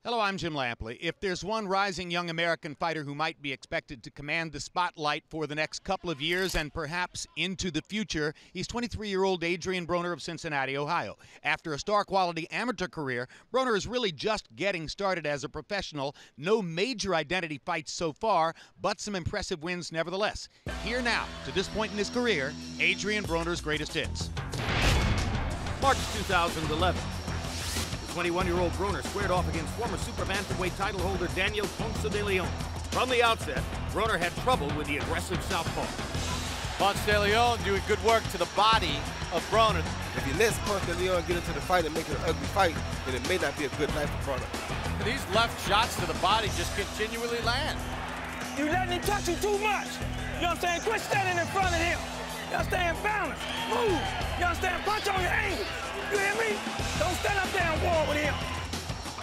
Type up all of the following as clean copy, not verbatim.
Hello, I'm Jim Lampley. If there's one rising young American fighter who might be expected to command the spotlight for the next couple of years and perhaps into the future, he's 23-year-old Adrien Broner of Cincinnati, Ohio. After a star-quality amateur career, Broner is really just getting started as a professional. No major identity fights so far, but some impressive wins nevertheless. Here now, to this point in his career, Adrien Broner's greatest hits. March 2011. 21-year-old Broner squared off against former super bantamweight title holder Daniel Ponce de Leon. From the outset, Broner had trouble with the aggressive southpaw. Ponce de Leon doing good work to the body of Broner. If you let Ponce de Leon get into the fight and make it an ugly fight, then it may not be a good night for Broner. These left shots to the body just continually land. You letting him touch you too much. You understand? Quit standing in front of him. You understand? Balance. Move. You understand? Punch on your angle. You hear me? Don't stand up there and war with him.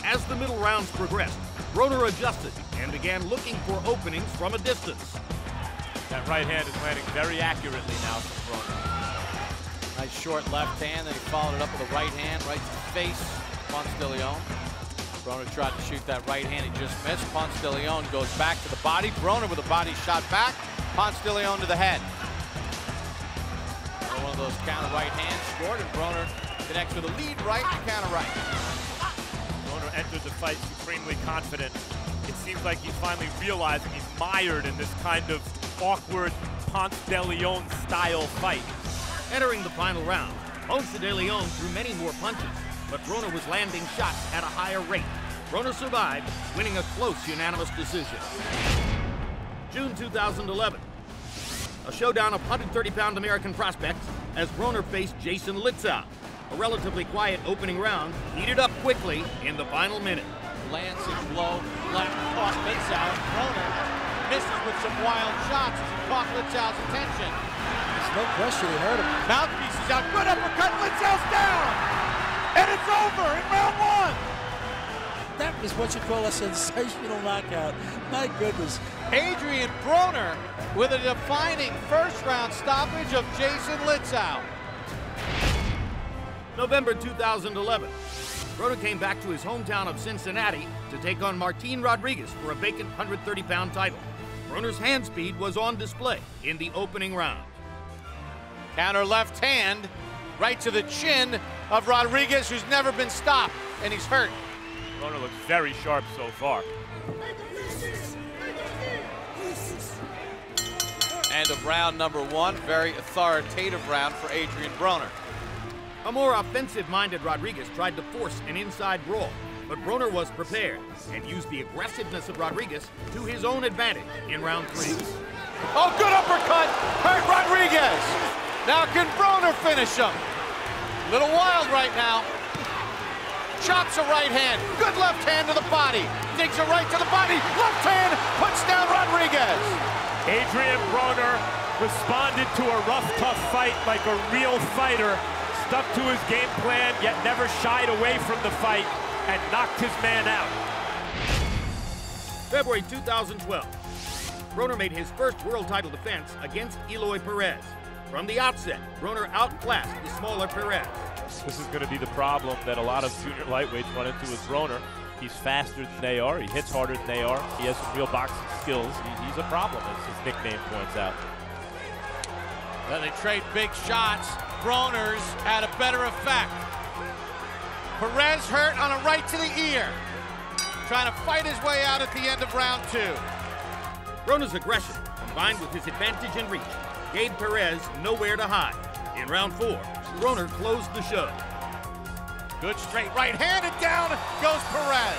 As the middle rounds progressed, Broner adjusted and began looking for openings from a distance. That right hand is landing very accurately now from Broner. Nice short left hand, then he followed it up with a right hand right to the face. Ponce de Leon. Broner tried to shoot that right hand, he just missed. Ponce de Leon goes back to the body. Broner with a body shot back. Ponce de Leon to the head. One of those counter right hands scored, and Broner connects with a lead right and counter right. Broner entered the fight supremely confident. It seems like he's finally realizing he's mired in this kind of awkward Ponce de Leon style fight. Entering the final round, Ponce de Leon threw many more punches, but Broner was landing shots at a higher rate. Broner survived, winning a close unanimous decision. June 2011. A showdown of 130-pound American prospects as Broner faced Jason Litzau. A relatively quiet opening round heated up quickly in the final minute. Lands his blow, left off Litzau, and Broner misses with some wild shots as he caught Litzau's attention. There's no question he hurt him. Mouthpiece is out, good uppercut, Litzau's down! And it's over in round one! That is what you call a sensational knockout. My goodness. Adrien Broner with a defining first-round stoppage of Jason Litzau. November 2011. Broner came back to his hometown of Cincinnati to take on Martin Rodriguez for a vacant 130-pound title. Broner's hand speed was on display in the opening round. Counter left hand, right to the chin of Rodriguez, who's never been stopped, and he's hurt. Broner looks very sharp so far. End of round number one, very authoritative round for Adrien Broner. A more offensive-minded Rodriguez tried to force an inside brawl, but Broner was prepared and used the aggressiveness of Rodriguez to his own advantage in round three. Oh, good uppercut! Hurt Rodriguez! Now can Broner finish him? A little wild right now. Chops a right hand, good left hand to the body. Digs a right to the body, left hand, puts down Rodriguez. Adrien Broner responded to a rough, tough fight like a real fighter. Stuck to his game plan, yet never shied away from the fight and knocked his man out. February 2012. Broner made his first world title defense against Eloy Perez. From the outset, Broner outclassed the smaller Perez. This is going to be the problem that a lot of junior lightweights run into with Broner. He's faster than they are, he hits harder than they are, he has some real boxing skills. He's a problem, as his nickname points out. Then they trade big shots. Broner's had a better effect. Perez hurt on a right to the ear. Trying to fight his way out at the end of round two. Broner's aggression, combined with his advantage in reach, gave Perez nowhere to hide. In round four, Broner closed the show. Good straight right hand, and down goes Perez.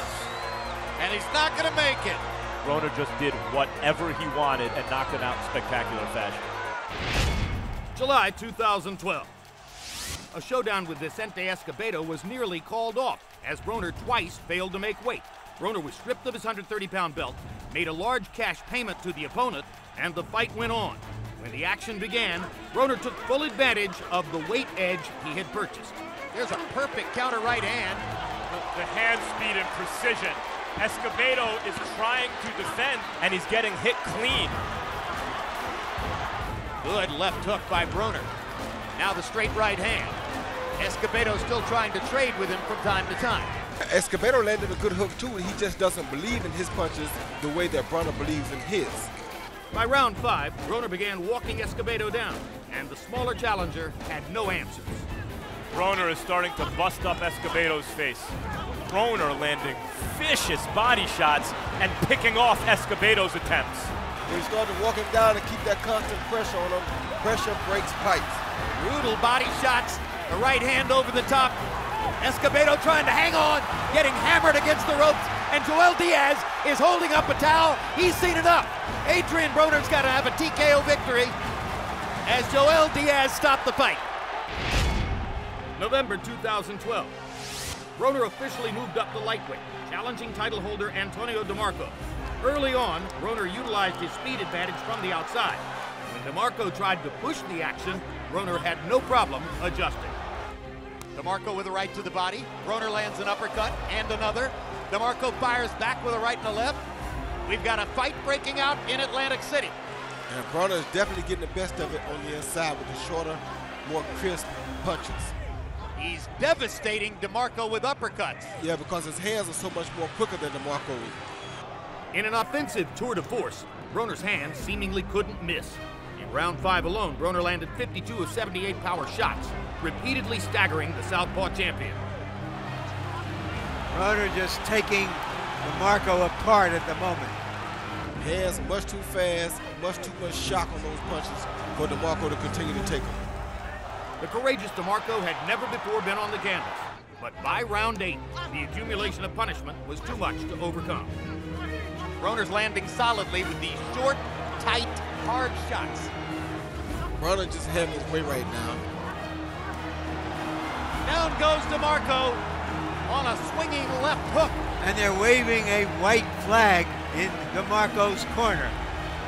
And he's not going to make it. Broner just did whatever he wanted and knocked him out in spectacular fashion. July 2012. A showdown with Vicente Escobedo was nearly called off as Broner twice failed to make weight. Broner was stripped of his 130-pound belt, made a large cash payment to the opponent, and the fight went on. When the action began, Broner took full advantage of the weight edge he had purchased. There's a perfect counter right hand. The hand speed and precision. Escobedo is trying to defend, and he's getting hit clean. Good left hook by Broner. Now the straight right hand. Escobedo still trying to trade with him from time to time. Escobedo landed a good hook too, and he just doesn't believe in his punches the way that Broner believes in his. By round 5, Broner began walking Escobedo down, and the smaller challenger had no answers. Broner is starting to bust up Escobedo's face. Broner landing vicious body shots and picking off Escobedo's attempts. He started to walk him down and keep that constant pressure on him. Pressure breaks pipes. Brutal body shots, the right hand over the top. Escobedo trying to hang on, getting hammered against the ropes, and Joel Diaz is holding up a towel. He's seen enough. Adrien Broner's got to have a TKO victory as Joel Diaz stopped the fight. November 2012. Broner officially moved up to lightweight, challenging title holder Antonio DeMarco. Early on, Broner utilized his speed advantage from the outside. When DeMarco tried to push the action, Broner had no problem adjusting. DeMarco with a right to the body. Broner lands an uppercut and another. DeMarco fires back with a right and a left. We've got a fight breaking out in Atlantic City. And Broner is definitely getting the best of it on the inside with the shorter, more crisp punches. He's devastating DeMarco with uppercuts. Yeah, because his hands are so much more quicker than DeMarco is. In an offensive tour de force, Broner's hands seemingly couldn't miss. In round 5 alone, Broner landed 52 of 78 power shots, repeatedly staggering the Southpaw champion. Broner just taking DeMarco apart at the moment. Hands much too fast, much too much shock on those punches for DeMarco to continue to take them. The courageous DeMarco had never before been on the canvas, but by round 8, the accumulation of punishment was too much to overcome. Broner's landing solidly with these short, tight, hard shots. Broner just having his way right now. Down goes DeMarco on a swinging left hook. And they're waving a white flag in DeMarco's corner.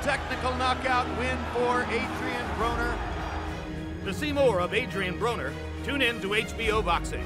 Technical knockout win for Adrien Broner. To see more of Adrien Broner, tune in to HBO Boxing.